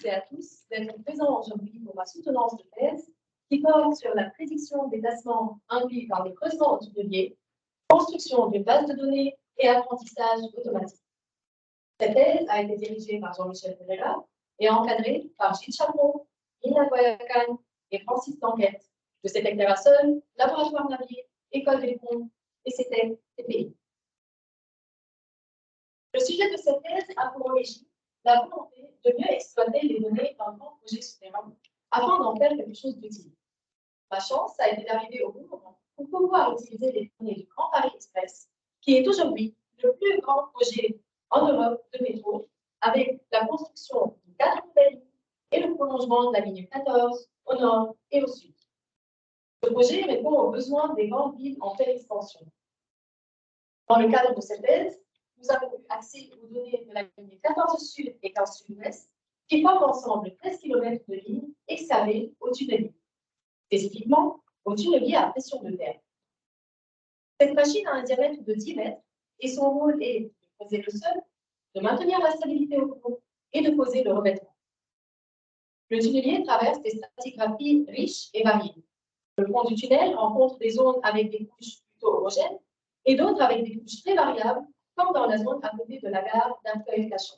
et à tous d'être présents aujourd'hui pour ma soutenance de thèse qui porte sur la prédiction des tassements induits par les creusements tunneliers, construction d'une base de données et apprentissage automatique. Cette thèse a été dirigée par Jean-Michel Pereira et encadrée par Gilles Chaperon, Ina Boyakan et Francis Tanquette de CETEC Terrasol, Laboratoire Navier, École des Ponts et CETEC TPI. Le sujet de cette thèse a pour origine la volonté de mieux exploiter les données d'un grand projet souterrain afin d'en faire quelque chose d'utile. Ma chance a été d'arriver au bon moment pour pouvoir utiliser les données du Grand Paris Express, qui est aujourd'hui le plus grand projet en Europe de métro, avec la construction de 4 nouvelles lignes et le prolongement de la ligne 14 au nord et au sud. Ce projet répond aux besoins des grandes villes en pleine expansion. Dans le cadre de cette thèse, nous avons eu accès aux données de la ligne 14 sud et 15 sud-ouest, qui forment ensemble 13 km de lignes excavées au tunnelier, spécifiquement au tunnelier à pression de terre. Cette machine a un diamètre de 10 mètres et son rôle est de poser le sol, de maintenir la stabilité au fond et de poser le revêtement. Le tunnelier traverse des stratigraphies riches et variées. Le fond du tunnel rencontre des zones avec des couches plutôt homogènes et d'autres avec des couches très variables, comme dans la zone à côté de la gare d'Arcueil-Cachan.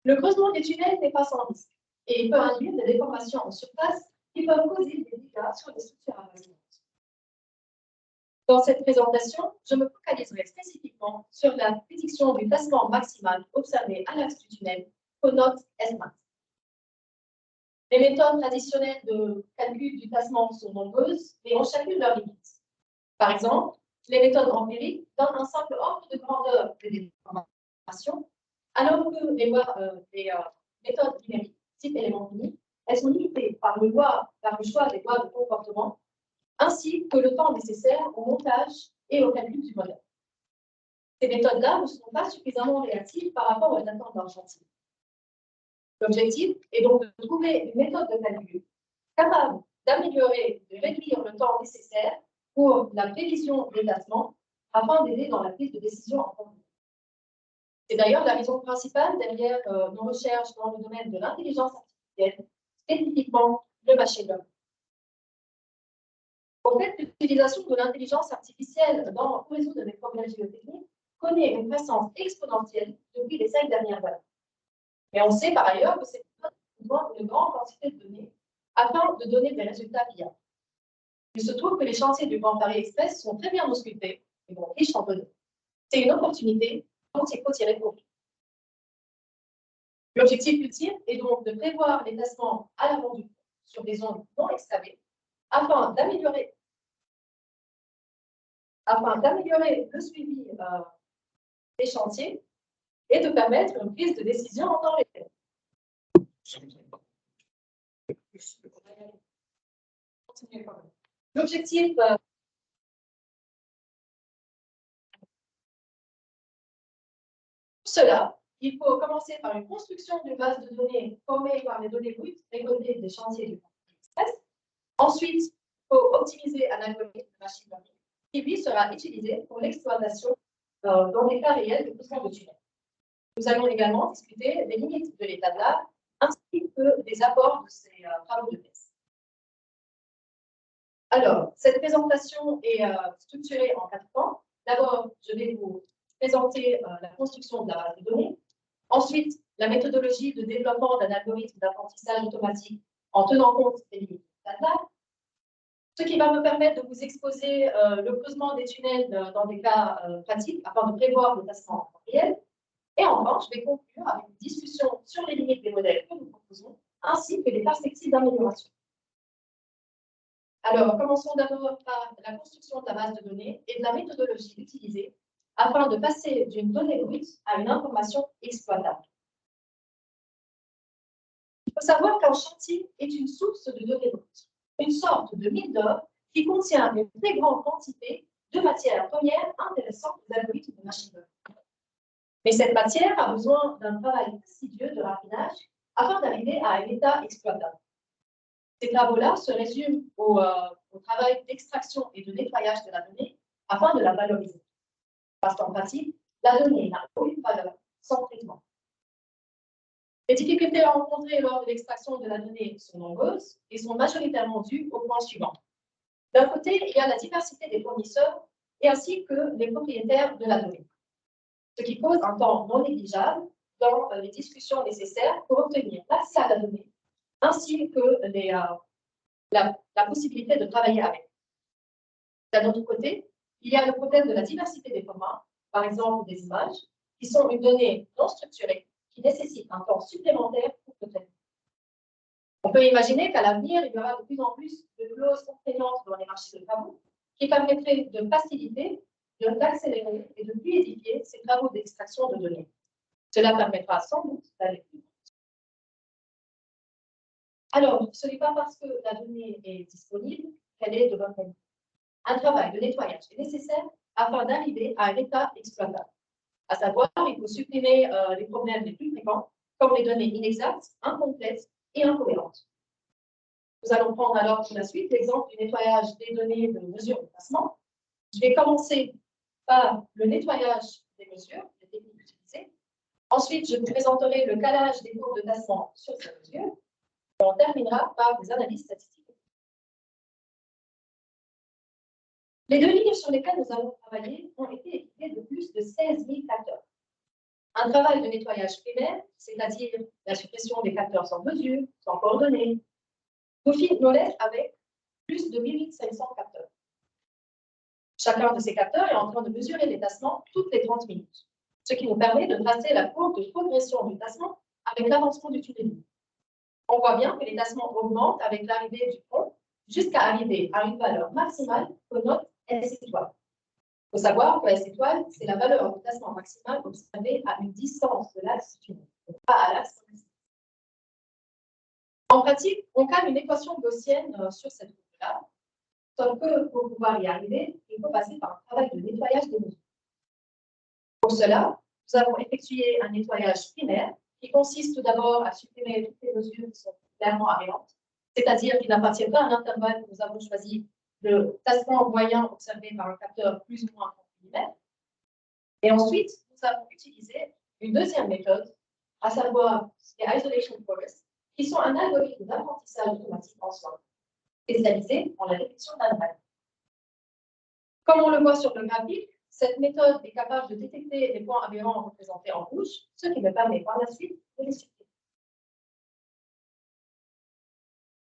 Le creusement des tunnels n'est pas sans risque et il peut induire des déformations en surface qui peuvent causer des dégâts sur les structures avoisinantes. Dans cette présentation, je me focaliserai spécifiquement sur la prédiction du tassement maximal observé à l'axe du tunnel, connote SMAT. Les méthodes traditionnelles de calcul du tassement sont nombreuses et ont chacune leurs limites. Par exemple, les méthodes empiriques donnent un simple ordre de grandeur des déformations, alors que les méthodes numériques, type élément fini, elles sont limitées par le choix des lois de comportement, ainsi que le temps nécessaire au montage et au calcul du modèle. Ces méthodes-là ne sont pas suffisamment réactives par rapport aux attentes d'un chantier. L'objectif est donc de trouver une méthode de calcul capable d'améliorer, de réduire le temps nécessaire pour la prévision des tassements afin d'aider dans la prise de décision en temps réel. C'est d'ailleurs la raison principale derrière nos recherches dans le domaine de l'intelligence artificielle, spécifiquement le machine learning. Au fait, l'utilisation de l'intelligence artificielle dans le réseau des problèmes géotechniques connaît une croissance exponentielle depuis les 5 dernières années. Mais on sait par ailleurs que c'est besoin d'une grande quantité de données afin de donner des résultats fiables. Il se trouve que les chantiers du Grand Paris Express sont très bien auscultés et donc riches en données. C'est une opportunité dont il faut tirer profit. L'objectif ultime est donc de prévoir les tassements à l'avant du pont sur des zones non excavées afin d'améliorer le suivi des chantiers et de permettre une prise de décision en temps réel. L'objectif pour cela, il faut commencer par une construction d'une base de données formée par les données brutes récoltées des chantiers du Grand Paris Express. Ensuite, il faut optimiser un algorithme de machine learning qui, lui, sera utilisé pour l'exploitation dans des cas réels de creusement de tunnels. Nous allons également discuter des limites de l'état de l'art ainsi que des apports de ces travaux de thèse. Alors, cette présentation est structurée en 4 points. D'abord, je vais vous présenter la construction de la base de données. Ensuite, la méthodologie de développement d'un algorithme d'apprentissage automatique en tenant compte des limites de l'état de l'art. Ce qui va me permettre de vous exposer le creusement des tunnels dans des cas pratiques afin de prévoir le tassement en temps réel. Et enfin, je vais conclure avec une discussion sur les limites des modèles que nous proposons, ainsi que les perspectives d'amélioration. Alors, commençons d'abord par la construction de la base de données et de la méthodologie utilisée afin de passer d'une donnée brute à une information exploitable. Il faut savoir qu'un chantier est une source de données brutes, une sorte de mine d'or qui contient une très grande quantité de matières premières intéressantes aux algorithmes de machine learning. Mais cette matière a besoin d'un travail fastidieux de raffinage afin d'arriver à un état exploitable. Ces travaux-là se résument au travail d'extraction et de nettoyage de la donnée afin de la valoriser. Parce qu'en pratique, la donnée n'a aucune valeur sans traitement. Les difficultés rencontrées lors de l'extraction de la donnée sont nombreuses et sont majoritairement dues au point suivant. D'un côté, il y a la diversité des fournisseurs et ainsi que les propriétaires de la donnée, ce qui cause un temps non négligeable dans les discussions nécessaires pour obtenir l'accès à la donnée, ainsi que la possibilité de travailler avec. D'un autre côté, il y a le problème de la diversité des formats, par exemple des images, qui sont une donnée non structurée, qui nécessite un temps supplémentaire pour le traitement. On peut imaginer qu'à l'avenir, il y aura de plus en plus de clauses contraignantes dans les marchés de travaux qui permettraient de faciliter, d'accélérer et de fluidifier ces travaux d'extraction de données. Cela permettra sans doute d'aller plus vite. Alors, ce n'est pas parce que la donnée est disponible qu'elle est de bonne qualité. Un travail de nettoyage est nécessaire afin d'arriver à un état exploitable. À savoir, il faut supprimer les problèmes les plus fréquents, comme les données inexactes, incomplètes et incohérentes. Nous allons prendre alors pour la suite l'exemple du nettoyage des données de mesure de placement. Je vais commencer par le nettoyage des mesures, des techniques utilisées. Ensuite, je vous présenterai le calage des courbes de placement sur ces mesures. Et on terminera par des analyses statistiques. Les deux lignes sur lesquelles nous avons travaillé ont été équipées de plus de 16 000 capteurs. Un travail de nettoyage primaire, c'est-à-dire la suppression des capteurs sans mesure, sans coordonnées, nous laisse avec plus de 1500 capteurs. Chacun de ces capteurs est en train de mesurer les tassements toutes les 30 minutes, ce qui nous permet de tracer la courbe de progression du tassement avec l'avancement du tunnel. On voit bien que les tassements augmentent avec l'arrivée du pont jusqu'à arriver à une valeur maximale que note S étoile. Il faut savoir que S étoile, c'est la valeur de tassement maximale observée à une distance de l'axe du tunnel, pas à l'axe maximal. En pratique, on cale une équation gaussienne sur cette courbe-là, sauf que pour pouvoir y arriver, il faut passer par un travail de nettoyage des mesures. Pour cela, nous avons effectué un nettoyage primaire qui consiste tout d'abord à supprimer toutes les mesures qui sont clairement aberrantes, c'est-à-dire qui n'appartiennent pas à un intervalle que nous avons choisi, le tassement moyen observé par un capteur plus ou moins 30 mm. Et ensuite, nous avons utilisé une deuxième méthode, à savoir les isolation forests, qui sont un algorithme d'apprentissage automatique en soi, spécialisé en la détection d'anomalies. Comme on le voit sur le graphique, cette méthode est capable de détecter les points aberrants représentés en rouge, ce qui me permet par la suite de les supprimer.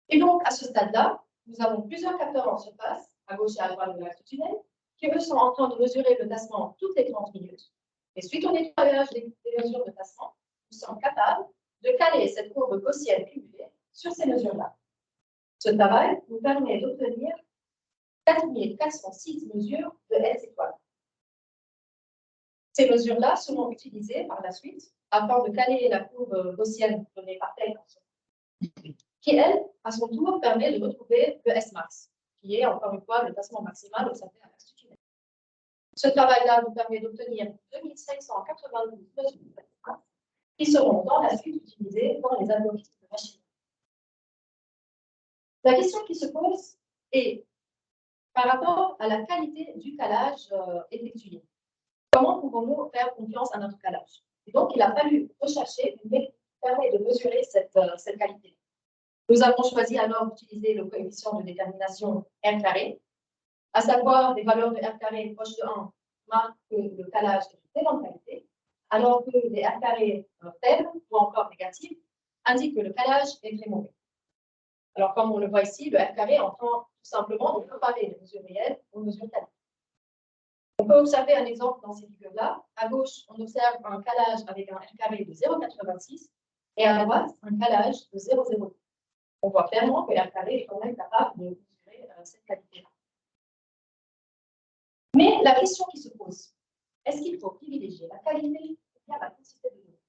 Et donc, à ce stade-là, nous avons plusieurs capteurs en surface, à gauche et à droite de l'axe du tunnel, qui eux sont en train de mesurer le tassement toutes les 30 minutes. Et suite au nettoyage des mesures de tassement, nous sommes capables de caler cette courbe gaussienne cumulée sur ces mesures-là. Ce travail nous permet d'obtenir 4406 mesures de S étoile. Ces mesures-là seront utilisées par la suite afin de caler la courbe gaussienne donnée par Taylor, qui, elle, à son tour, permet de retrouver le S-max, qui est encore une fois le tassement maximal observé à l'axe du tunnel. Ce travail-là nous permet d'obtenir 2592 mesures de S-max qui seront dans la suite utilisées dans les algorithmes de machine. La question qui se pose est par rapport à la qualité du calage effectué. Comment pouvons-nous faire confiance à notre calage? Et donc, il a fallu rechercher une méthode qui permet de mesurer cette qualité. Nous avons choisi alors d'utiliser le coefficient de détermination R carré, à savoir des valeurs de R carré proches de 1 marquent que le calage est de très bonne qualité, alors que les R carrés faibles ou encore négatifs indiquent que le calage est très mauvais. Alors, comme on le voit ici, le R carré est en train tout simplement de comparer les mesures réelles aux mesures qualifiées. On peut observer un exemple dans ces figures-là. À gauche, on observe un calage avec un R carré de 0,86 et à droite, un calage de 0,02. On voit clairement que R carré est quand même capable de mesurer cette qualité-là. Mais la question qui se pose, est-ce qu'il faut privilégier la qualité ou bien la quantité de données?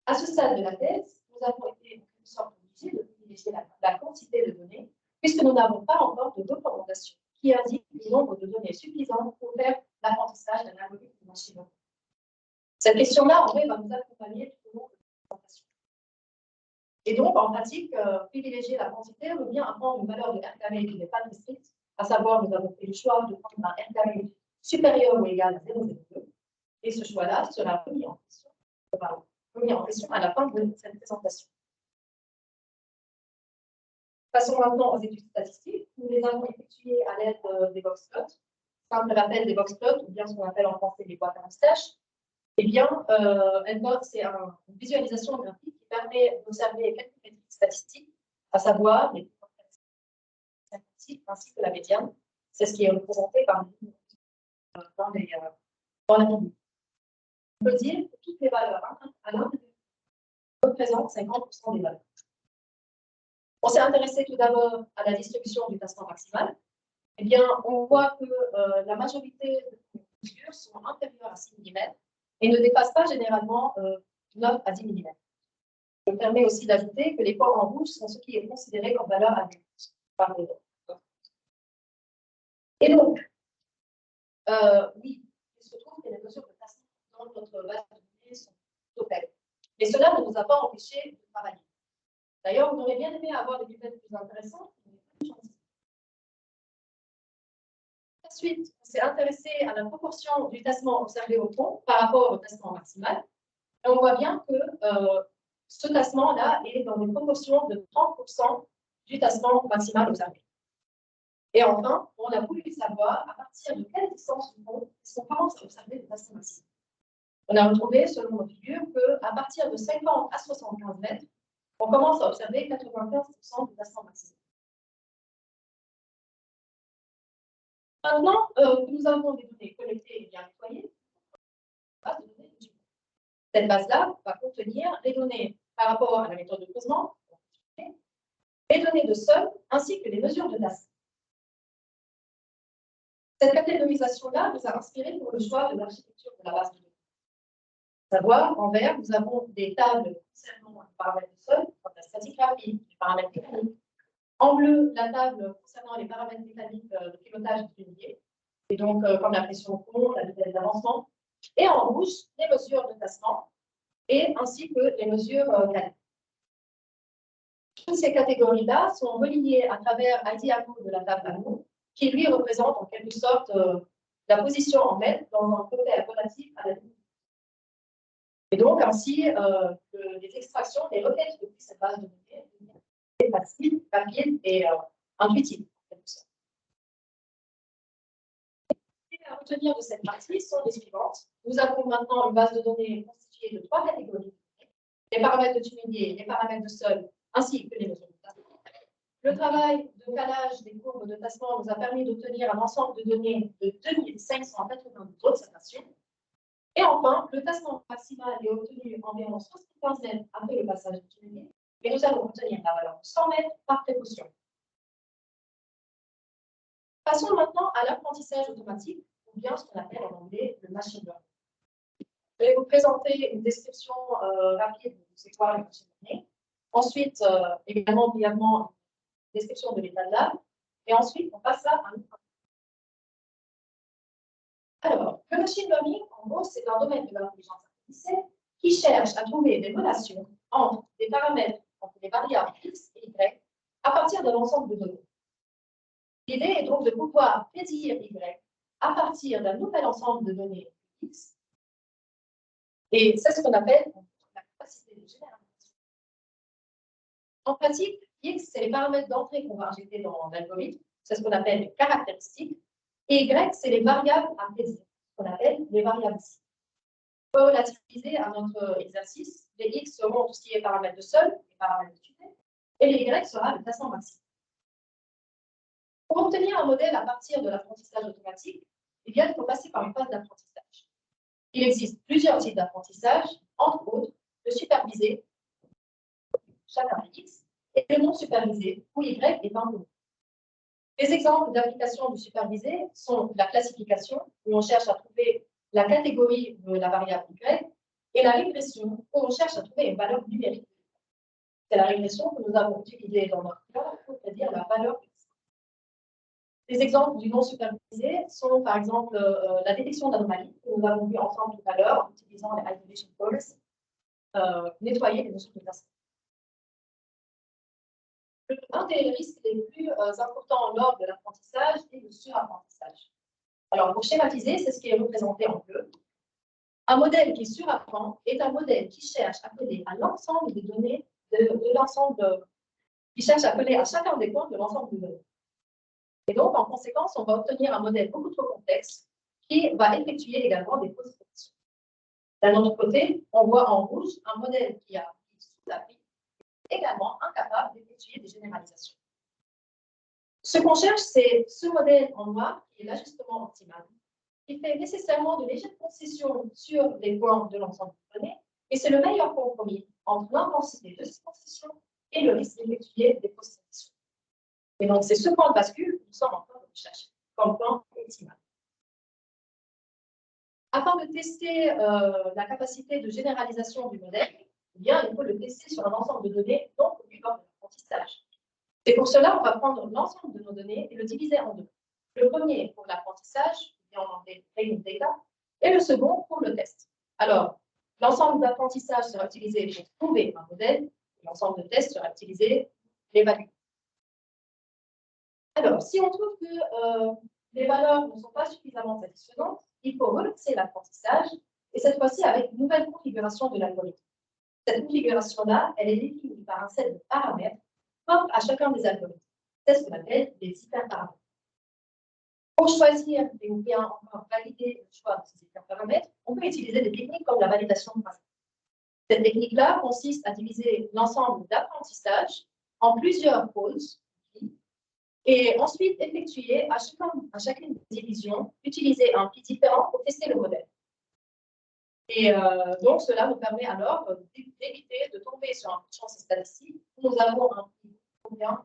À ce stade de la thèse, nous avons été en quelque sorte obligés de privilégier la quantité de données, puisque nous n'avons pas encore de documentation qui indique le nombre de données suffisantes pour faire l'apprentissage d'un algorithme de machine learning. Cette question-là, en vrai, va nous accompagner tout au long de la présentation. Et donc, en pratique, privilégier la quantité revient à prendre une valeur de R carré qui n'est pas très stricte, à savoir, nous avons fait le choix de prendre un R carré supérieur ou égal à 0,02, et ce choix-là sera remis en question. remis en question à la fin de cette présentation. Passons maintenant aux études statistiques. Nous les avons effectuées à l'aide des box-plots. Simple rappel des box-plots, ou bien ce qu'on appelle en français les boîtes à moustaches. Eh bien, c'est une visualisation graphique qui permet d'observer quelques métriques statistiques, à savoir les statistiques ainsi que la médiane. C'est ce qui est représenté dans la vidéo. On peut dire que toutes les valeurs à l'un représentent 50% des valeurs. On s'est intéressé tout d'abord à la distribution du tassement maximal. Eh bien, on voit que la majorité des mesures sont inférieures à 6 mm et ne dépassent pas généralement 9 à 10 mm. Je me permets aussi d'ajouter que les points en rouge sont ce qui est considéré comme valeur adulte par les autres. Et donc, oui, il se trouve que les mesures de tassement dans notre base de données sont plutôt faibles. Mais cela ne nous a pas empêché de travailler. D'ailleurs, on aurait bien aimé avoir des pipettes plus intéressantes, mais pas de chance. Ensuite, on s'est intéressé à la proportion du tassement observé au fond par rapport au tassement maximal. Et on voit bien que ce tassement-là est dans des proportions de 30% du tassement maximal observé. Et enfin, on a voulu savoir à partir de quelle distance du fond est-ce qu'on commence à observer le tassement maximal. On a retrouvé, selon nos figures, qu'à partir de 50 à 75 mètres, on commence à observer 95% du tassement maximal. Maintenant que nous avons des données collectées et bien nettoyées, base de données de cette base-là va contenir les données par rapport à la méthode de creusement, les données de sol, ainsi que les mesures de tassement. Cette catégorisation-là nous a inspiré pour le choix de l'architecture de la base de données. Savoir, en vert, nous avons des tables concernant les paramètres de sol, comme la stratigraphie, les paramètres mécaniques. En bleu, la table concernant les paramètres mécaniques de pilotage du tunnelier, et donc comme la pression au fond, la vitesse d'avancement. Et en rouge, les mesures de tassement, et ainsi que les mesures calées. Toutes ces catégories-là sont reliées à travers l'ID-ACO de la table ACO, qui lui représente en quelque sorte la position en mètres dans un côté relatif à la limite. Et donc, ainsi, les extractions, les requêtes depuis cette base de données deviennent faciles, rapides et intuitives. À retenir de cette partie sont les suivantes. Nous avons maintenant une base de données constituée de 3 catégories. Les paramètres de tunnelier, les paramètres de sol, ainsi que les mesures de tassement. Le travail de calage des courbes de tassement nous a permis d'obtenir un ensemble de données de 2592 observations. Et enfin, le tassement maximal est obtenu environ 75 mètres après le passage du tunnelier, et nous allons obtenir la valeur de 100 mètres par précaution. Passons maintenant à l'apprentissage automatique, ou bien ce qu'on appelle en anglais le machine learning. Je vais vous présenter une description rapide de c'est quoi le machine learning. Ensuite, également, brièvement, une description de l'état de l'art. Et ensuite, on passe à un autre. Alors, le machine learning, en gros, c'est un domaine de l'intelligence artificielle qui cherche à trouver des relations entre des paramètres, entre des variables x et y, à partir d'un ensemble de données. L'idée est donc de pouvoir prédire y à partir d'un nouvel ensemble de données x. Et c'est ce qu'on appelle la capacité de généralisation. En pratique, x, c'est les paramètres d'entrée qu'on va injecter dans l'algorithme. C'est ce qu'on appelle les caractéristiques. Et y, c'est les variables à prédire, ce qu'on appelle les variables ici. On peut relativiser à notre exercice. Les x seront tout ce qui est paramètres de sol, les paramètres de tunnel, et les y sera le tassement maximal. Pour obtenir un modèle à partir de l'apprentissage automatique, eh bien, il faut passer par une phase d'apprentissage. Il existe plusieurs types d'apprentissage, entre autres le supervisé, chacun x, et le non supervisé, où y est un mot. Les exemples d'application du supervisé sont la classification, où on cherche à trouver la catégorie de la variable y, et la régression, où on cherche à trouver une valeur numérique. C'est la régression que nous avons utilisée dans notre cas pour prédire la valeur x. Les exemples du non supervisé sont par exemple la détection d'anomalies, que nous avons vu ensemble tout à l'heure en utilisant les isolation calls, nettoyer les notions de tassement. Un des risques les plus importants lors de l'apprentissage est le surapprentissage. Alors, pour schématiser, c'est ce qui est représenté en bleu. Un modèle qui surapprend est un modèle qui cherche à coller à l'ensemble des données de l'ensemble, qui cherche à coller à chacun des points de l'ensemble de données. Et donc, en conséquence, on va obtenir un modèle beaucoup trop complexe qui va effectuer également des fausses prédictions. D'un autre côté, on voit en rouge un modèle qui sous-applique, également incapable d'effectuer des généralisations. Ce qu'on cherche, c'est ce modèle en noir qui est l'ajustement optimal, qui fait nécessairement de légères concessions sur les points de l'ensemble de données, et c'est le meilleur compromis entre l'intensité de ces concessions et le risque d'effectuer des fausses prédictions. Et donc, c'est ce point de bascule que nous sommes en train de rechercher comme point optimal. Afin de tester la capacité de généralisation du modèle, eh bien, il faut le tester sur un ensemble de données non connues lors de l'apprentissage. Et pour cela, on va prendre l'ensemble de nos données et le diviser en deux. Le premier pour l'apprentissage, en anglais training data, et le second pour le test. Alors, l'ensemble d'apprentissage sera utilisé pour trouver un modèle, et l'ensemble de test sera utilisé pour l'évaluer. Alors, si on trouve que les valeurs ne sont pas suffisamment satisfaisantes, il faut relancer l'apprentissage, et cette fois-ci avec une nouvelle configuration de l'algorithme. Cette configuration-là, elle est définie par un set de paramètres propres à chacun des algorithmes. C'est ce qu'on appelle les hyperparamètres. Pour choisir et ou bien encore valider le choix de ces hyperparamètres, on peut utiliser des techniques comme la validation de principe. Cette technique-là consiste à diviser l'ensemble d'apprentissage en plusieurs pauses et ensuite effectuer à chacune des divisions, utiliser un pli différent pour tester le modèle. Et donc, cela nous permet alors d'éviter de tomber sur un champ statistique où nous avons un pli combien.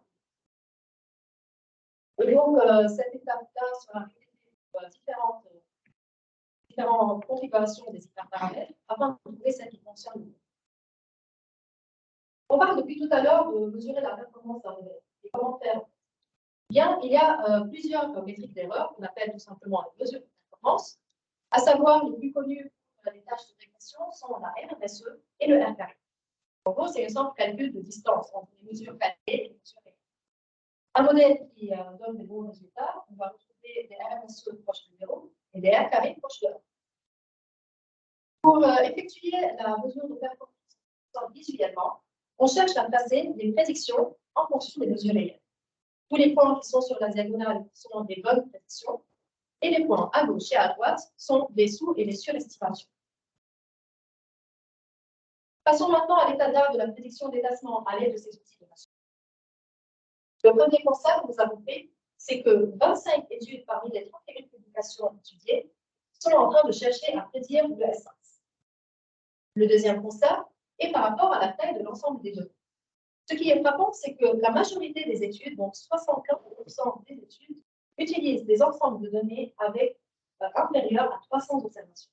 Et donc, cette étape-là sera répétée pour différentes configurations des hyperparamètres afin de trouver celle qui fonctionne le mieux. On parle depuis tout à l'heure de mesurer la performance d'un modèle. Et comment faire? Bien, il y a plusieurs métriques d'erreur qu'on appelle tout simplement les mesures de performance, à savoir les plus connues pour les tâches de régression sont la RMSE et le R carré. En gros, c'est un simple calcul de distance entre les mesures carrées et les mesures réelles. Un modèle qui donne des bons résultats, on va retrouver des RMSE proches de 0 et des R carrés proches de 1. Pour effectuer la mesure de performance visuellement, on cherche à placer les prédictions en fonction des mesures réelles. Tous les points qui sont sur la diagonale sont des bonnes prédictions, et les points à gauche et à droite sont des sous- et des surestimations. Passons maintenant à l'état d'art de la prédiction des tassements à l'aide de ces outils de machine. Le premier constat que nous avons fait, c'est que 25 études parmi les 31 publications étudiées sont en train de chercher à prédire le S1. Le deuxième constat est par rapport à la taille de l'ensemble des données. Ce qui est frappant, c'est que la majorité des études, donc 75% des études, utilisent des ensembles de données avec inférieur à 300 observations.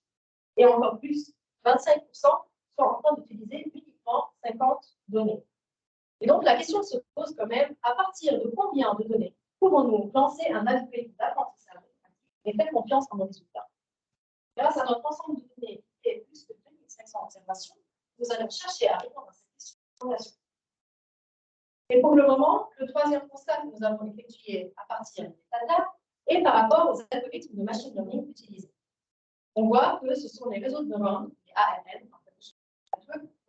Et encore plus, 25% sont en train d'utiliser uniquement 50 données. Et donc, la question se pose quand même, à partir de combien de données pouvons-nous lancer un algorithme d'apprentissage et faire confiance en nos résultats? Grâce à notre ensemble de données qui est plus de 2500 observations, nous allons chercher à répondre à cette question. Et pour le moment, le troisième constat que nous avons effectué à partir des data est par rapport aux algorithmes de machine learning utilisés. On voit que ce sont les réseaux de neurones, les ANN,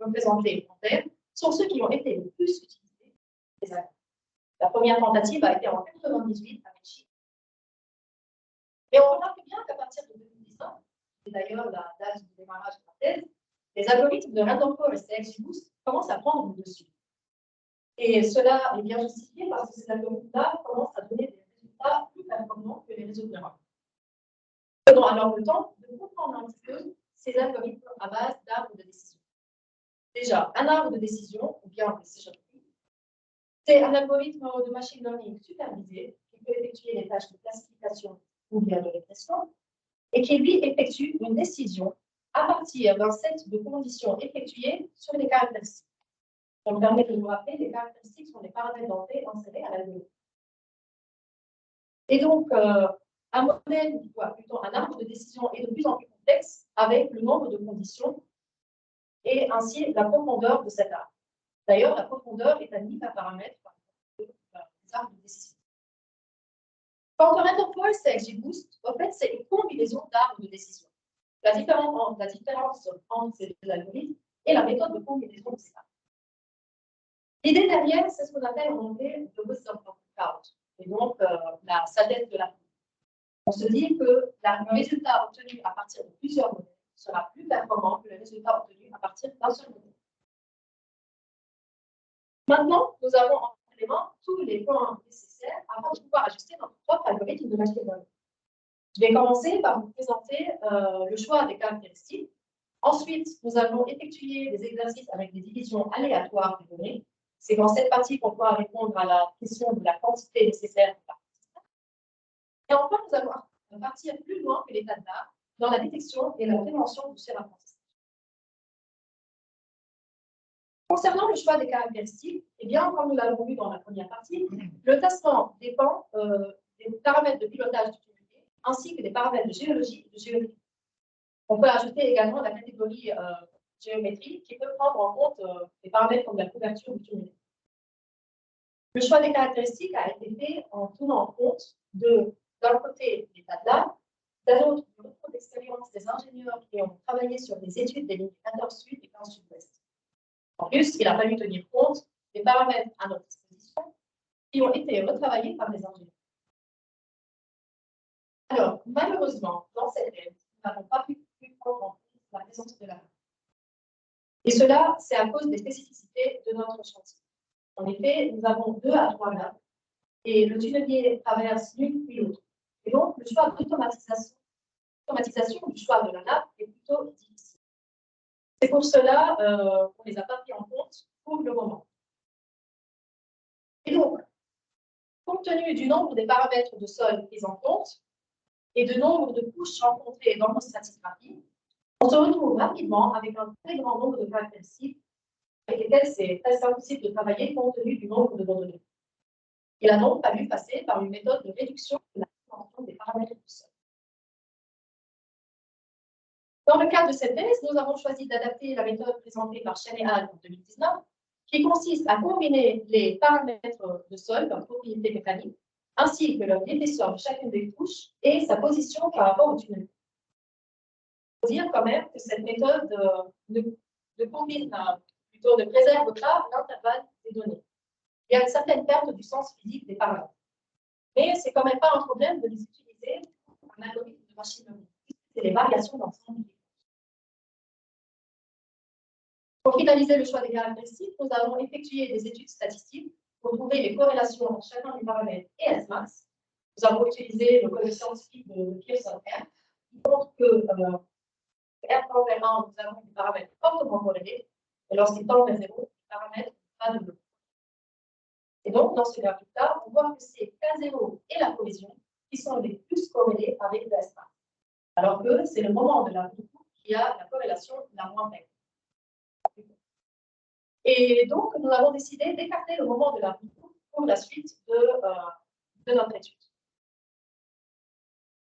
représentés en vert, sont ceux qui ont été le plus utilisés des algorithmes. La première tentative a été en 1998 avec Chi. Et on remarque bien qu'à partir de 2019, c'est d'ailleurs la date du démarrage de la thèse, les algorithmes de Random Forest et XGBoost commencent à prendre le dessus. Et cela est bien justifié parce que ces algorithmes-là commencent à donner des résultats plus performants que les réseaux de neurones. Prenons alors le temps de comprendre un petit peu ces algorithmes à base d'arbres de décision. Déjà, un arbre de décision, ou bien un decision tree, c'est un algorithme de machine learning supervisé qui peut effectuer les tâches de classification ou bien de régression et qui, lui, effectue une décision à partir d'un set de conditions effectuées sur des caractéristiques. Ça me permet de vous rappeler, les caractéristiques sont des paramètres d'entrée insérés à l'algorithme. Et donc, un modèle, plutôt un arbre de décision est de plus en plus complexe avec le nombre de conditions et ainsi la profondeur de cet arbre. D'ailleurs, la profondeur est un hyperparamètre des arbres de décision. Quant au Random Forest et XGBoost, en fait, c'est une combinaison d'arbres de décision. la différence entre ces deux algorithmes et la méthode de combinaison de ces dates. L'idée derrière, c'est ce qu'on appelle en anglais le wisdom of the crowd, et donc la sagesse de la foule. On se dit que le résultat obtenu à partir de plusieurs modèles sera plus performant que le résultat obtenu à partir d'un seul modèle. Maintenant, nous avons en élément tous les points nécessaires afin de pouvoir ajuster notre propre algorithme de machine learning. Je vais commencer par vous présenter le choix des caractéristiques. Ensuite, nous allons effectuer des exercices avec des divisions aléatoires des données. C'est dans cette partie qu'on pourra répondre à la question de la quantité nécessaire de l'apprentissage. Et enfin, nous allons partir plus loin que l'état de l'art dans la détection et la prévention du surapprentissage. Concernant le choix des caractéristiques, eh bien, comme nous l'avons vu dans la première partie, le classement dépend des paramètres de pilotage d'utilité ainsi que des paramètres de géologie et de géométrie. On peut ajouter également la catégorie géométrie qui peut prendre en compte des paramètres comme la couverture du tunnel. Le choix des caractéristiques a été fait en tenant compte d'un côté l'état de l'art, d'un autre du retour d'expérience des ingénieurs qui ont travaillé sur des études des lignes 14 sud et 15 sud-ouest. En plus, il a fallu tenir compte des paramètres à notre disposition qui ont été retravaillés par les ingénieurs. Alors, malheureusement, dans cette aide, nous n'avons pas pu prendre en compte la présence de la main. Et cela, c'est à cause des spécificités de notre chantier. En effet, nous avons 2 à 3 nappes et le tunnelier traverse l'une puis l'autre. Et donc, le choix d'automatisation du choix de la nappe est plutôt difficile. C'est pour cela qu'on ne les a pas pris en compte pour le moment. Et donc, compte tenu du nombre des paramètres de sol pris en compte et du nombre de couches rencontrées dans nos stratigraphies, on se retrouve rapidement avec un très grand nombre de caractéristiques avec lesquelles c'est très impossible de travailler compte tenu du nombre de données. Il a donc fallu passer par une méthode de réduction de la dimension des paramètres du sol. Dans le cadre de cette thèse, nous avons choisi d'adapter la méthode présentée par Chen et Al en 2019, qui consiste à combiner les paramètres de sol comme propriété mécanique, ainsi que l'épaisseur de chacune des couches et sa position par rapport au tunnel. Il faut dire quand même que cette méthode ne préserve pas l'intervalle des données. Il y a une certaine perte du sens physique des paramètres. Mais ce n'est quand même pas un problème de les utiliser pour un algorithme de machine learning. C'est les variations d'ensemble. Pour finaliser le choix des caractéristiques, nous avons effectué des études statistiques pour trouver les corrélations entre chacun des paramètres et S-max. Nous avons utilisé le coefficient scientifique de Pearson-R, qui montre que R tend vers 1, nous avons des paramètres fortement corrélés, et lorsqu'il tend vers 0, les paramètres pas de bleu. Et donc, dans ce graphique-là, on voit que c'est K0 et la cohésion qui sont les plus corrélés avec le S-max, alors que c'est le moment de la boucle qui a la corrélation la moins faible. Et donc, nous avons décidé d'écarter le moment de la boucle pour la suite de notre étude.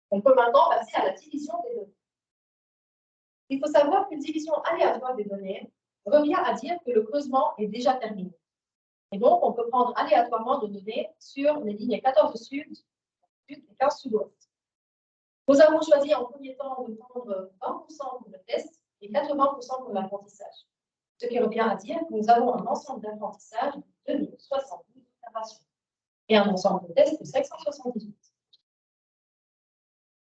On peut maintenant passer à la division des données. Il faut savoir qu'une division aléatoire des données revient à dire que le creusement est déjà terminé. Et donc, on peut prendre aléatoirement de données sur les lignes 14 sud et 15 sud-ouest. Nous avons choisi en premier temps de prendre 20% pour le test et 80% pour l'apprentissage. Ce qui revient à dire que nous avons un ensemble d'apprentissage de 2072 observations et un ensemble de tests de 578.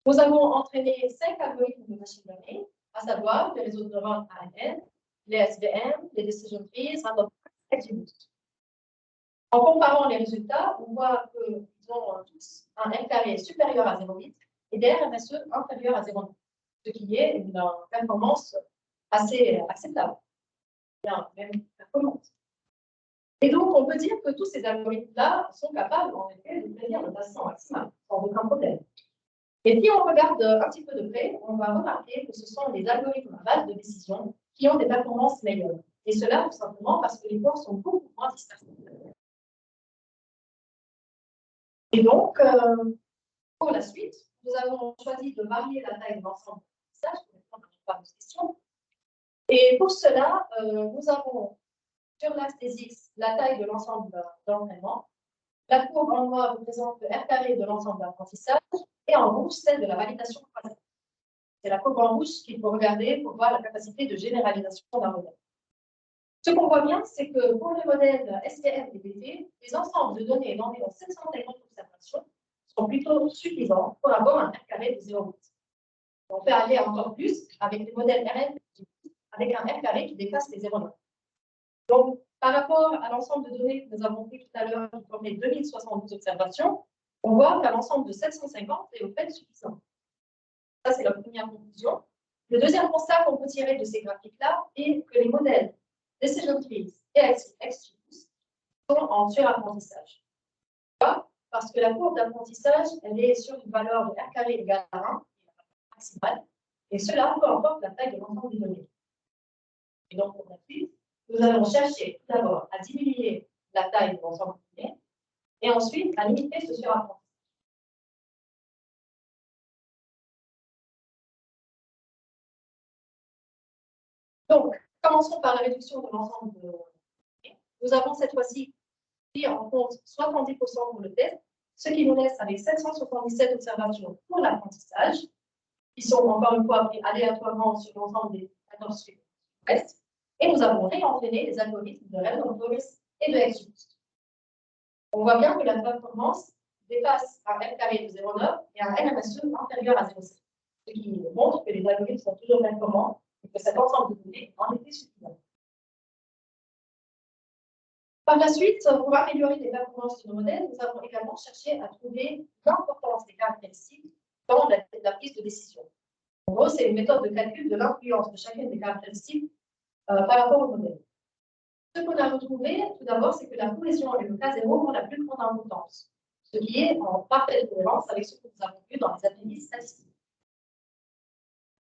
Nous avons entraîné 5 algorithmes de machine learning, à savoir les réseaux de neurones ANN, les SVM, les decision trees, random forest et XGBoost. En comparant les résultats, on voit qu'ils ont tous un R carré supérieur à 0,8 et des RMSE inférieurs à 0,9, ce qui est une performance assez acceptable. Bien, même performance. Et donc, on peut dire que tous ces algorithmes-là sont capables, en effet, de prédire le passant maximal, sans aucun problème. Et si on regarde un petit peu de près, on va remarquer que ce sont les algorithmes à base de décision qui ont des performances meilleures. Et cela, tout simplement, parce que les points sont beaucoup moins dispersés. Et donc, pour la suite, nous avons choisi de varier la taille de l'ensemble de l'apprentissage pour répondre à nos questions. Et pour cela, nous avons sur l'axe des X la taille de l'ensemble d'entraînement. La courbe en noir représente le R carré de l'ensemble d'apprentissage et en rouge celle de la validation croisée. C'est la courbe en rouge qu'il faut regarder pour voir la capacité de généralisation d'un modèle. Ce qu'on voit bien, c'est que pour les modèles SPM et DT, les ensembles de données d'environ 750 observations sont plutôt suffisants pour avoir un R carré de 0,8. On peut aller encore plus avec les modèles RN avec un R carré qui dépasse les 0,9. Donc, par rapport à l'ensemble de données que nous avons pris tout à l'heure, qui formait 2072 observations, on voit qu'un ensemble de 750 est au fait suffisant. Ça, c'est la première conclusion. Le deuxième constat qu'on peut tirer de ces graphiques-là est que les modèles Decision Trees et XGBoost sont en surapprentissage. Pourquoi? Parce que la courbe d'apprentissage, elle est sur une valeur de R carré égale à 1, maximale, et cela peu importe la taille de l'ensemble des données. Et donc, pour la suite, nous allons chercher tout d'abord à diminuer la taille de l'ensemble des données, et ensuite à limiter ce surapprentissage. Donc, commençons par la réduction de l'ensemble de données. Nous avons cette fois-ci pris en compte 70% pour le test, ce qui nous laisse avec 777 observations pour l'apprentissage, qui sont encore une fois pris aléatoirement sur l'ensemble des 14 tests. Et nous avons réentraîné les algorithmes de Random Forest et de XGBoost. On voit bien que la performance dépasse un R carré de 0,9 et un RMSE inférieur à 0,7, ce qui montre que les algorithmes sont toujours performants et que cet ensemble de données en était suffisant. Par la suite, pour améliorer les performances de nos modèles, nous avons également cherché à trouver l'importance des caractéristiques dans la prise de décision. En gros, c'est une méthode de calcul de l'influence de chacune des caractéristiques par rapport au modèle. Ce qu'on a retrouvé, tout d'abord, c'est que la cohésion est le cas zéro pour la plus grande importance, ce qui est en parfaite cohérence avec ce que nous avons vu dans les analyses statistiques.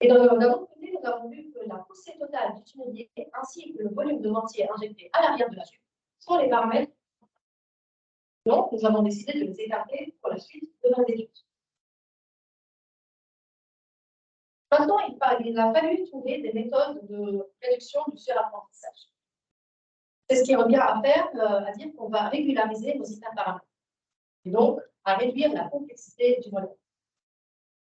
Et d'un autre côté, nous avons vu que la poussée totale du tunnelier ainsi que le volume de mortier injecté à l'arrière de la tube sont les paramètres. Donc, nous avons décidé de les écarter pour la suite de nos études. Maintenant, il a fallu trouver des méthodes de réduction du surapprentissage. C'est ce qui revient à faire, à dire qu'on va régulariser nos hyperparamètres et donc à réduire la complexité du modèle.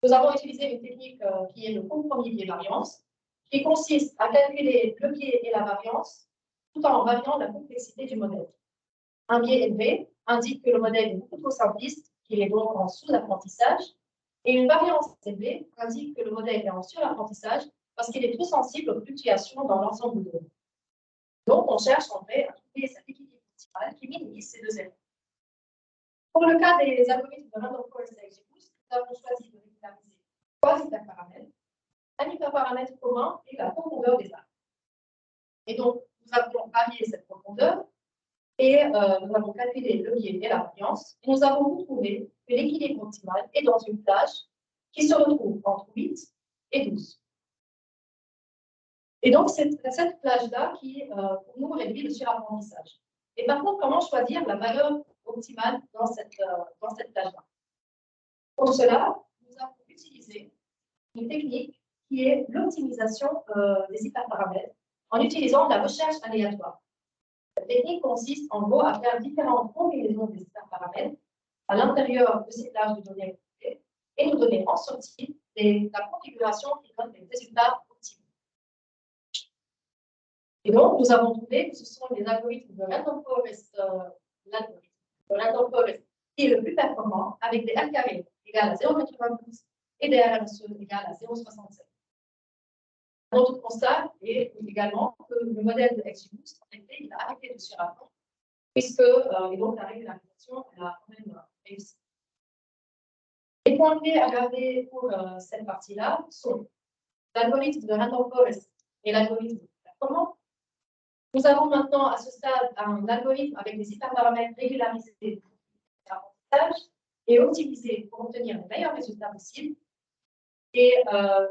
Nous avons utilisé une technique qui est le compromis biais-variance, qui consiste à calculer le biais et la variance tout en variant la complexité du modèle. Un biais élevé indique que le modèle est beaucoup trop simpliste, qu'il est donc en sous-apprentissage, et une variance élevée indique que le modèle est en surapprentissage parce qu'il est trop sensible aux fluctuations dans l'ensemble de données. Donc, on cherche en fait à trouver cet équilibre optimal qui minimise ces deux éléments. Pour le cas des algorithmes de Random Forest et XGBoost, nous avons choisi de régulariser trois hyperparamètres, un hyperparamètre commun et la profondeur des arbres. Et donc, nous avons varié cette profondeur et nous avons calculé le biais et la variance. Et nous avons retrouvé que l'équilibre optimal est dans une plage qui se retrouve entre 8 et 12. Et donc, c'est cette plage-là qui, pour nous, réduit le surapprentissage. Et par contre, comment choisir la valeur optimale dans cette plage-là? Pour cela, nous avons utilisé une technique qui est l'optimisation des hyperparamètres en utilisant la recherche aléatoire. Cette technique consiste en gros à faire différentes combinaisons des hyperparamètres à l'intérieur de ces plages de données et nous donner en sortie la configuration qui donne les résultats optimaux. Et donc, nous avons trouvé que ce sont les algorithmes de Random Forest, qui est le plus performant, avec des R carrés égales à 0,92 et des RMSE égales à 0,67. Un autre constat est également que le modèle de XGBoost, en effet, il a arrêté de surapprendre, puisque et donc la régularisation elle a quand même réussi. Les points clés à garder pour cette partie-là sont l'algorithme de Random Forest et l'algorithme de performance. Nous avons maintenant à ce stade un algorithme avec des hyperparamètres régularisés d'apprentissage et optimisés pour obtenir les meilleurs résultats possibles. Et un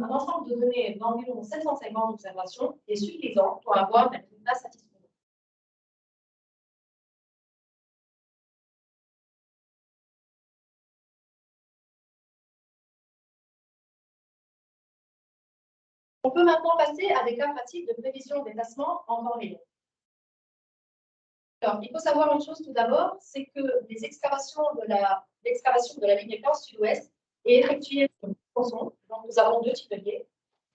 ensemble de données d'environ 750 observations est suffisant pour avoir des résultats satisfaisants. On peut maintenant passer à des cas pratiques de prévision des placements en temps réel. Alors, il faut savoir une chose tout d'abord, c'est que l'excavation de la ligne 14 sud-ouest est effectuée sur tronçon, donc Donc, nous avons deux types de biais,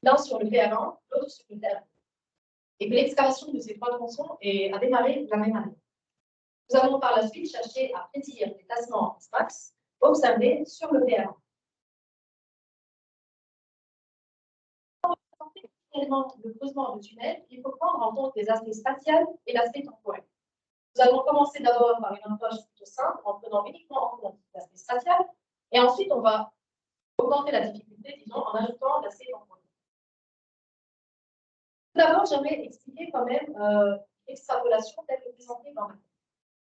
l'un sur le PR1, l'autre sur le PR2. Et que l'excavation de ces trois tronçons a démarré la même année. Nous allons par la suite chercher à prédire les tassements max observés sur le PR1. Pour finalement le creusement de tunnels, il faut prendre en compte les aspects spatiaux et l'aspect temporel. Nous allons commencer d'abord par une approche plutôt simple, en prenant uniquement en compte l'aspect spatial, et ensuite on va augmenter la difficulté, disons, en ajoutant l'aspect temporel. Tout d'abord, j'aimerais expliquer quand même l'extrapolation telle que présentée dans la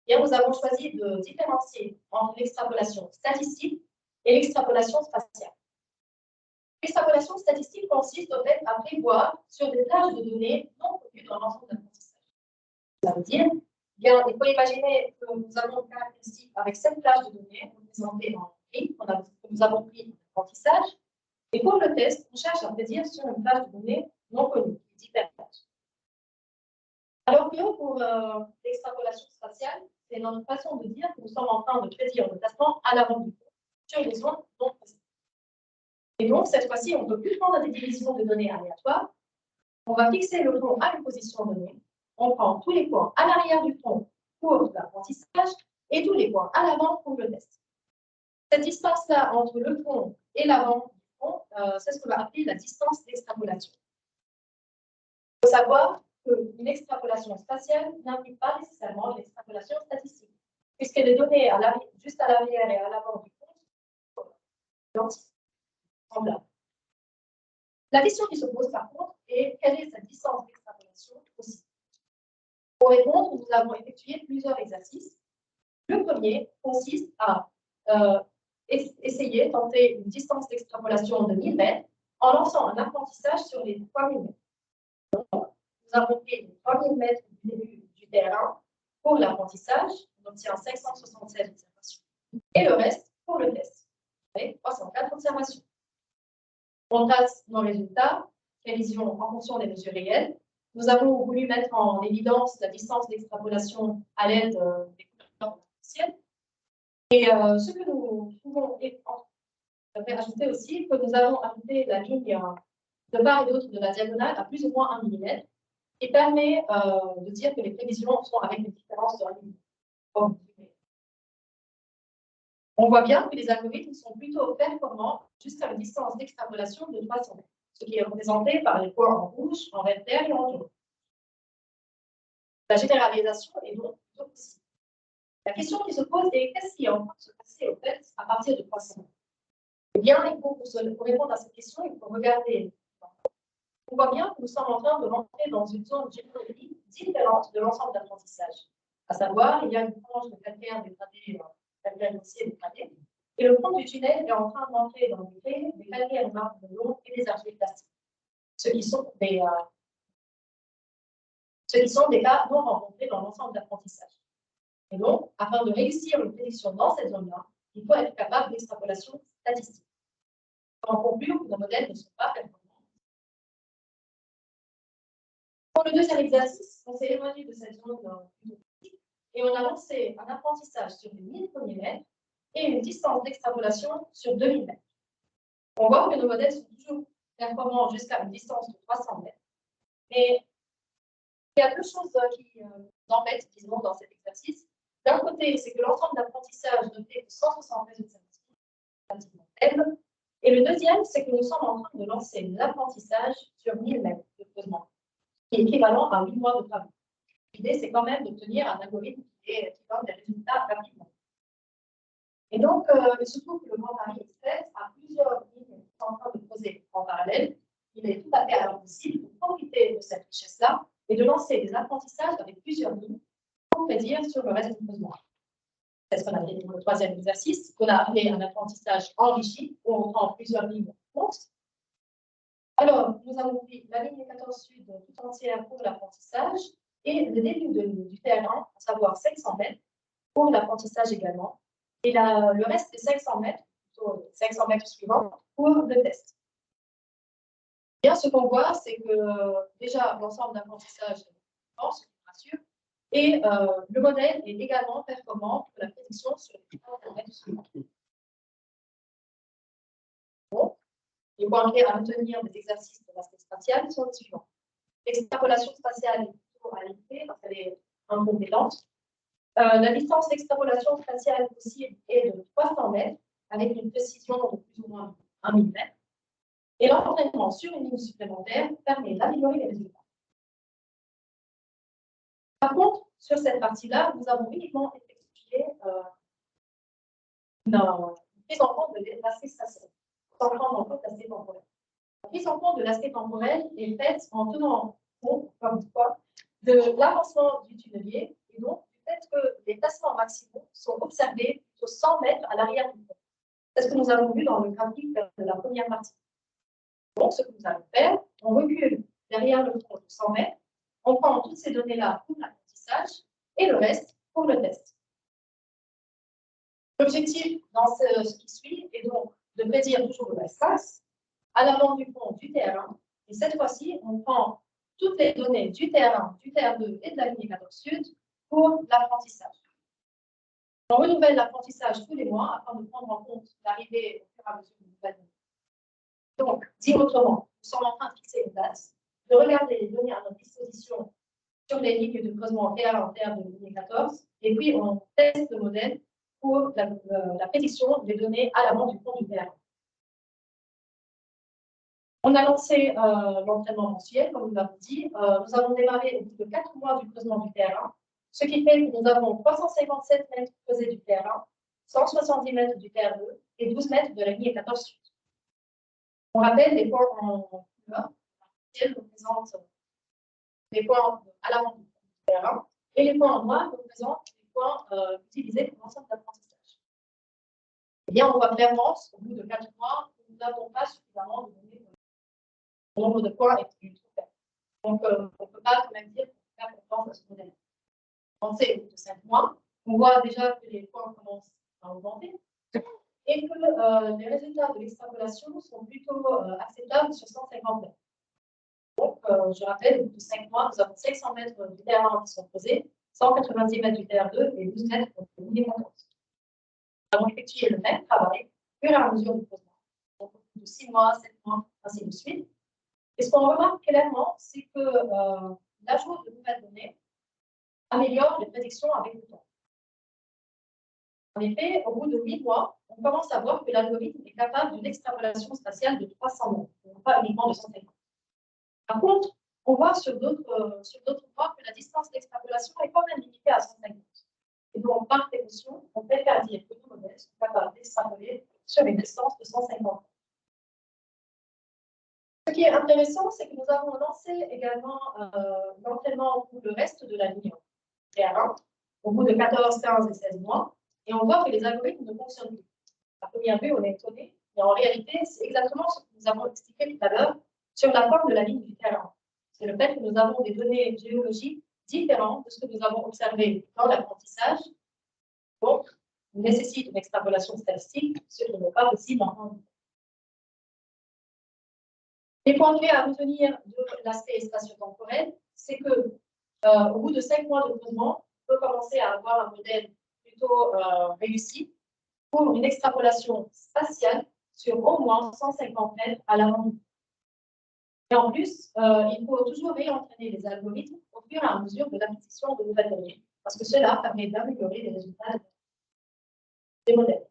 Bien, nous avons choisi de différencier entre l'extrapolation statistique et l'extrapolation spatiale. L'extrapolation statistique consiste en fait à prévoir sur des plages de données non connues dans l'ensemble d'apprentissage. Ça veut dire, bien, il faut imaginer que nous avons une caractéristique avec 7 plages de données représentées en gris que nous avons pris en apprentissage. Et pour le test, on cherche à prédire sur une plage de données non connue, différente. Alors que pour l'extrapolation spatiale, c'est notre façon de dire que nous sommes en train de prédire le placement à l'avant du cours sur les zones non précises. Et donc, cette fois-ci, on ne peut plus prendre des divisions de données aléatoires. On va fixer le tronc à une position donnée. On prend tous les points à l'arrière du tronc pour l'apprentissage et tous les points à l'avant pour le test. Cette distance-là entre le tronc et l'avant du tronc, c'est ce qu'on va appeler la distance d'extrapolation. Il faut savoir qu'une extrapolation spatiale n'implique pas nécessairement une extrapolation statistique, puisque les données juste à l'arrière et à l'avant du tronc sont semblables. La question qui se pose par contre est quelle est cette distance d'extrapolation possible? Pour répondre, nous avons effectué plusieurs exercices. Le premier consiste à tenter une distance d'extrapolation de 1000 mètres en lançant un apprentissage sur les 3000 mètres. Donc, nous avons pris les 3000 mètres du début du terrain pour l'apprentissage, on obtient 576 observations, et le reste pour le test, avec 304 observations. On trace nos résultats, prévisions en fonction des mesures réelles. Nous avons voulu mettre en évidence la distance d'extrapolation à l'aide des couleurs artificielles. Et ce que nous pouvons ajouter aussi, que nous avons ajouté la ligne de part et d'autre de la diagonale à plus ou moins 1 mm, qui permet de dire que les prévisions sont avec une différence de 1 mm. On voit bien que les algorithmes sont plutôt performants jusqu'à une distance d'extrapolation de 300 mètres, ce qui est représenté par les points en rouge, en vert clair et en jaune. La généralisation est donc plutôt possible. La question qui se pose est qu'est-ce qui est en train de se passer au fait à partir de 300 mètres? Eh bien, pour répondre à cette question, il faut regarder. On voit bien que nous sommes en train de rentrer dans une zone géologique différente de l'ensemble d'apprentissage. À savoir, il y a une tranche de calcaire dégradé, calcaire grossier dégradé, et le fond du tunnel est en train d'entrer dans le grès des calcaires marbre de l'eau et des argiles plastiques, ce qui sont des cas non rencontrés dans l'ensemble d'apprentissage. Et donc, afin de réussir une prédiction dans cette zone-là, il faut être capable d'extrapolation statistique. En conclure, nos modèles ne sont pas performants. Pour le deuxième exercice, on s'est éloigné de cette zone et on a lancé un apprentissage sur les 1000 premiers mètres et une distance d'extrapolation sur 2000 mètres. On voit que nos modèles sont toujours performants jusqu'à une distance de 300 mètres. Mais il y a deux choses qui nous embêtent, disons, dans cet exercice. D'un côté, c'est que l'ensemble d'apprentissage ne fait que 173 observations, relativement faible. Et le deuxième, c'est que nous sommes en train de lancer l'apprentissage sur 1000 mètres de creusement, qui est équivalent à 8 mois de travail. L'idée, c'est quand même d'obtenir un algorithme qui donne des résultats rapidement. Et donc, il se trouve que le Grand Paris Express a plusieurs lignes qui sont en train de creuser en parallèle. Il est tout à fait possible de profiter de cette richesse-là et de lancer des apprentissages avec plusieurs lignes pour prédire sur le reste du creusement. C'est ce qu'on a fait pour le troisième exercice, qu'on a appelé un apprentissage enrichi, où on prend plusieurs lignes compte. Alors, nous avons pris la ligne 14 sud tout entière pour l'apprentissage et le début du terrain, à savoir 500 mètres, pour l'apprentissage également. Et le reste des 500 mètres, plutôt 500 mètres suivants, pour le test. Bien, ce qu'on voit, c'est que déjà, l'ensemble d'apprentissage est performant, ce qui me rassure, et le modèle est également performant pour la prédiction sur les 30 mètres suivants. Bon. Les points clés à retenir des exercices de l'aspect spatial sont les suivants. L'extrapolation spatiale est plutôt à limiter parce qu'elle est incompétente. La distance d'extrapolation spatiale possible est de 300 mètres avec une précision de plus ou moins 1 mm. Et l'entraînement sur une ligne supplémentaire permet d'améliorer les résultats. Par contre, sur cette partie-là, nous avons uniquement effectué une prise en compte de l'aspect spatial, sans prendre en compte l'aspect temporel. La prise en compte de l'aspect temporel est faite en tenant compte, comme une fois, de l'avancement du tunnelier et donc du fait que les placements maximaux sont observés sur 100 mètres à l'arrière du pont. C'est ce que nous avons vu dans le graphique de la première partie. Donc, ce que nous allons faire, on recule derrière le pont de 100 mètres, on prend toutes ces données-là pour l'apprentissage et le reste pour le test. L'objectif dans ce qui suit est donc de prédire toujours l'espace à l'avant du pont du TR1. Et cette fois-ci, on prend toutes les données du TR1, du TR2 et de la ligne 14 Sud pour l'apprentissage. On renouvelle l'apprentissage tous les mois afin de prendre en compte l'arrivée au fur et à mesure de nouvelles données. Donc, dit autrement, nous sommes en train de fixer une date, de regarder les données à notre disposition sur les lignes de creusement TR1, TR2 de ligne 14, et puis on teste le modèle pour la prédiction des données à l'avant du pont du TR1. On a lancé l'entraînement mensuel, comme nous l'avons dit. Nous avons démarré au bout de 4 mois du creusement du TR1, ce qui fait que nous avons 357 mètres creusés du TR1, 170 mètres du TR2 et 12 mètres de la ligne 14 Sud. On rappelle les points en couleur, qui représentent les points à l'avant du TR1, et les points en noir représentent les points utilisés pour l'ensemble d'apprentissage. Eh bien, on voit clairement, au bout de 4 mois, que nous n'avons pas suffisamment de données. Le nombre de points est trop faible. Donc, on ne peut pas quand même dire qu'on peut faire confiance à ce modèle. On sait, au bout de 5 mois, on voit déjà que les points commencent à augmenter et que les résultats de l'extrapolation sont plutôt acceptables sur 150 mètres. Donc, je rappelle, au bout de 5 mois, nous avons 500 mètres du TR1 qui sont posés, 190 mètres du TR2 et 12 mètres de ligne 14. Nous avons effectué le même travail au fur et à mesure du creusement. Donc, au bout de 6 mois, 7 mois, ainsi de suite. Et ce qu'on remarque clairement, c'est que l'ajout de nouvelles données améliore les prédictions avec le temps. En effet, au bout de 8 mois, on commence à voir que l'algorithme est capable d'une extrapolation spatiale de 300 mètres, donc pas uniquement de 150. Par contre, on voit sur d'autres mois que la distance d'extrapolation est quand même limitée à 150. Et donc, par précaution, on préfère dire que nos modèles sont capables d'extrapoler sur les distances de 150 mètres. Ce qui est intéressant, c'est que nous avons lancé également l'entraînement pour le reste de la ligne TR1, au bout de 14, 15 et 16 mois, et on voit que les algorithmes ne fonctionnent plus. À première vue, on est étonné, mais en réalité, c'est exactement ce que nous avons expliqué tout à l'heure sur la forme de la ligne du TR1. C'est le fait que nous avons des données géologiques différentes de ce que nous avons observé dans l'apprentissage, donc nécessite une extrapolation statistique, ce qui n'est pas possible en temps. Les points clés à retenir de l'aspect spatio-temporel, c'est que au bout de 5 mois de creusement, on peut commencer à avoir un modèle plutôt réussi pour une extrapolation spatiale sur au moins 150 mètres à l'avant. Et en plus, il faut toujours réentraîner les algorithmes au fur et à mesure de l'acquisition de nouvelles données, parce que cela permet d'améliorer les résultats des modèles.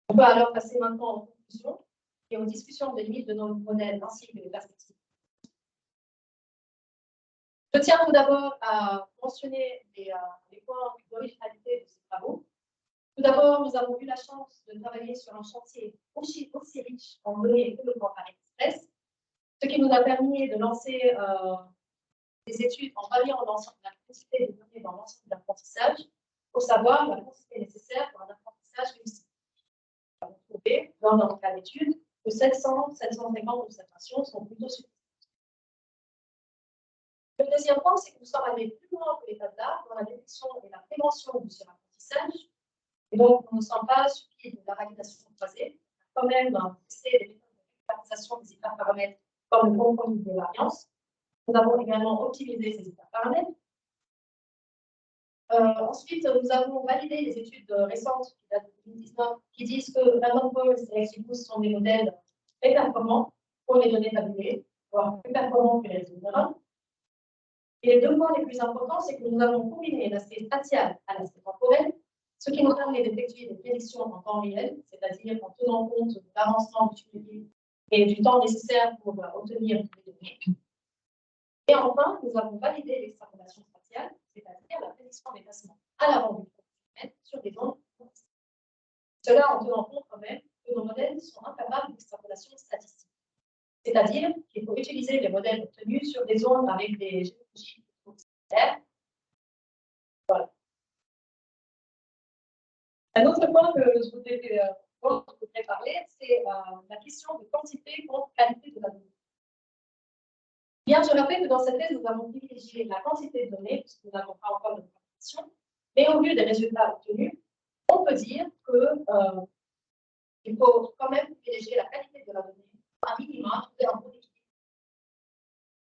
On peut alors passer maintenant en conclusion et aux discussions des limites de nos modèles ainsi que des perspectives. Je tiens tout d'abord à mentionner les points d'originalité de ces travaux. Tout d'abord, nous avons eu la chance de travailler sur un chantier aussi riche en données que le Grand Paris Express, ce qui nous a permis de lancer des études en variant l'ensemble de la quantité de données dans l'ensemble de l'apprentissage pour savoir la quantité nécessaire pour un apprentissage réussi. Nous avons trouvé, dans notre cas d'étude, que 700-750 observations sont plutôt suffisantes. Le deuxième point, c'est que nous sommes allés plus loin que l'état de l'art dans la détection et la prévention du surapprentissage. Et donc, nous ne sommes pas suivis de la validation croisée. Quand même, testé des méthodes de répartition des hyperparamètres comme le compromis de variance. Nous avons également optimisé ces hyperparamètres. Ensuite, nous avons validé les études récentes qui datent de 2019 qui disent que Random Forest et XGBoost sont des modèles très performants pour les données tabulées, voire plus performants que les réseaux de neurones. Et les deux points les plus importants, c'est que nous avons combiné l'aspect spatial à l'aspect temporel, ce qui nous permet d'effectuer des prédictions en temps réel, c'est-à-dire en tenant compte de l'avancement du tunnel et du temps nécessaire pour obtenir des données. Et enfin, nous avons validé l'extrapolation spatiale, c'est-à-dire la prédiction des placements à l'avant du tunnel sur des zones. Cela en tenant compte quand même que nos modèles sont incapables d'extrapolation statistique. C'est-à-dire qu'il faut utiliser les modèles obtenus sur des zones avec des géologies similaires. Voilà. Un autre point que je voudrais parler, c'est la question de quantité contre qualité de la donnée. Bien, je rappelle que dans cette thèse, nous avons privilégié la quantité de données, puisque nous n'avons pas encore de préparation, mais au vu des résultats obtenus, on peut dire qu'il faut quand même privilégier la qualité de la donnée, à minima, trouver un bon équilibre.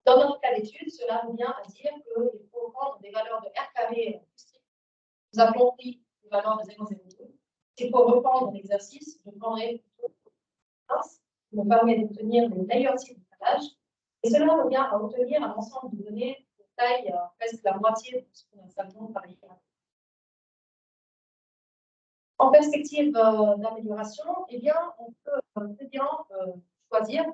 Dans notre cas d'étude, cela revient à dire qu'il faut prendre des valeurs de R carré plus strictes. Nous avons pris des valeurs de 0,02. S'il faut reprendre l'exercice, je prendrai plutôt 1, qui me permet d'obtenir des meilleurs types de calage. Et cela revient à obtenir un ensemble de données de taille presque la moitié de ce que nous avons par ailleurs. En perspective d'amélioration, eh bien, on peut très bien choisir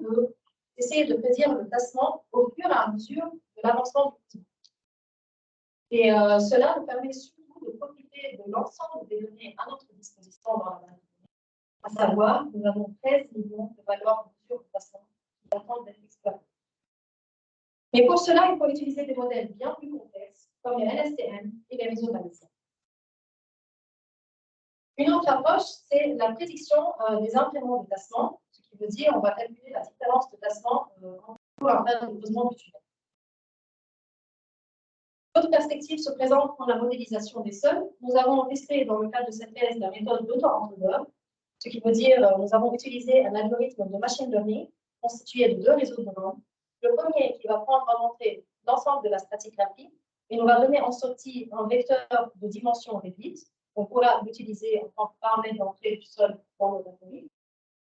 d'essayer de prédire le placement au fur et à mesure de l'avancement du mouvement. Et cela nous permet surtout de profiter de l'ensemble des données à notre disposition dans la base de données. À savoir, nous avons 13 millions de valeurs de mesure de placement qui attendent d'être exploitées. Mais pour cela, il faut utiliser des modèles bien plus complexes, comme les LSTM et les réseaux bayésiens. Une autre approche, c'est la prédiction des incréments de placement, ce qui veut dire qu'on va calculer la différence de placement pour un phase de creusement du tunnel. D'autres perspectives se présentent dans la modélisation des sols. Nous avons testé dans le cadre de cette thèse la méthode d'auto-entraîneur, ce qui veut dire nous avons utilisé un algorithme de machine learning constitué de 2 réseaux de neurones. Le premier qui va prendre en entrée l'ensemble de la stratigraphie et nous va donner en sortie un vecteur de dimension réduite. On pourra l'utiliser en tant que paramètre d'entrée du sol dans nos algorithmes.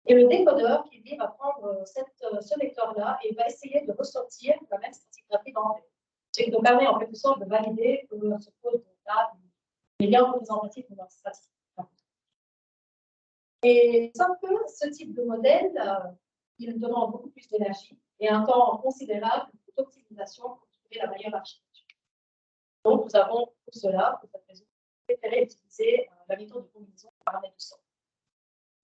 Et le décodeur qui lui va prendre ce vecteur-là et va essayer de ressortir la même stratigraphie d'entrée. Ce qui nous permet en quelque sorte de valider que ce code là est bien représentatif de notre stratigraphie. Et sauf que ce type de modèle, il demande beaucoup plus d'énergie et un temps considérable d'optimisation pour trouver la meilleure architecture. Donc, nous avons pour cela, pour cette raison, préféré utiliser la méthode de combinaison de paramètres de sol.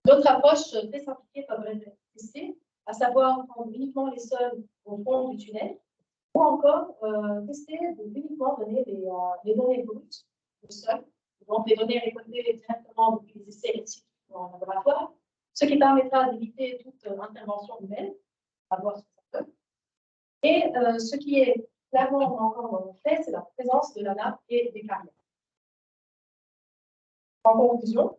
D'autres approches très simplifiées peuvent être testées, à savoir prendre uniquement les sols au fond du tunnel, ou encore tester de uniquement donner les données brutes du sol, donc les données récoltées directement depuis les essais éthiques en laboratoire, ce qui permettra d'éviter toute intervention humaine, à voir ce que ça donne. Et ce qui est clairement encore dans le fait, c'est la présence de la nappe et des carrières. En conclusion,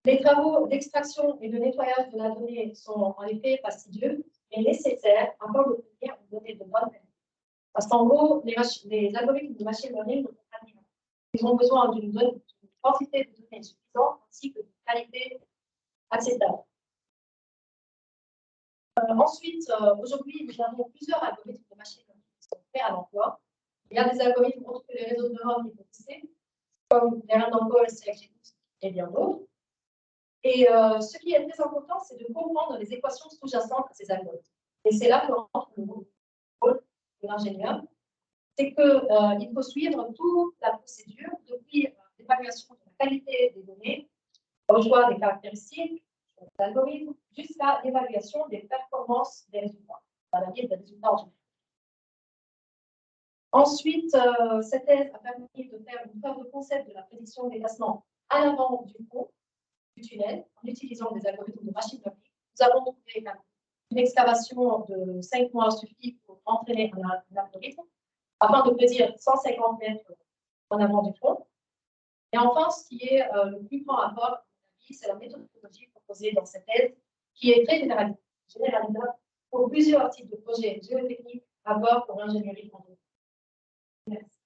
les travaux d'extraction et de nettoyage de la donnée sont en effet fastidieux et nécessaires afin d'obtenir une donnée de bonne qualité. Parce qu'en gros, les algorithmes de machine learning ne sont pas divers. Ils ont besoin d'une quantité de données suffisante ainsi que d'une qualité acceptable. Ensuite, aujourd'hui, nous avons plusieurs algorithmes de machine learning qui sont prêts à l'emploi. Il y a des algorithmes autres que les réseaux de neurones qui sont testés, comme les Random Forest, XGBoost et bien d'autres. Et ce qui est très important, c'est de comprendre les équations sous-jacentes à ces algorithmes. Et c'est là que rentre le rôle de l'ingénieur. C'est qu'il faut suivre toute la procédure, depuis l'évaluation de la qualité des données, au choix des caractéristiques, des algorithmes, jusqu'à l'évaluation des performances des résultats, c'est-à-dire des résultats en général. Ensuite, cette thèse a permis de faire une preuve de concept de la prédiction des placements à l'avant du fond du tunnel en utilisant des algorithmes de machine learning. Nous avons trouvé une excavation de 5 mois suffit pour entraîner un algorithme afin de prédire 150 mètres en avant du fond. Et enfin, ce qui est le plus grand apport, c'est la méthodologie proposée dans cette thèse qui est très généralisable pour plusieurs types de projets géotechniques à bord pour l'ingénierie en données. Merci.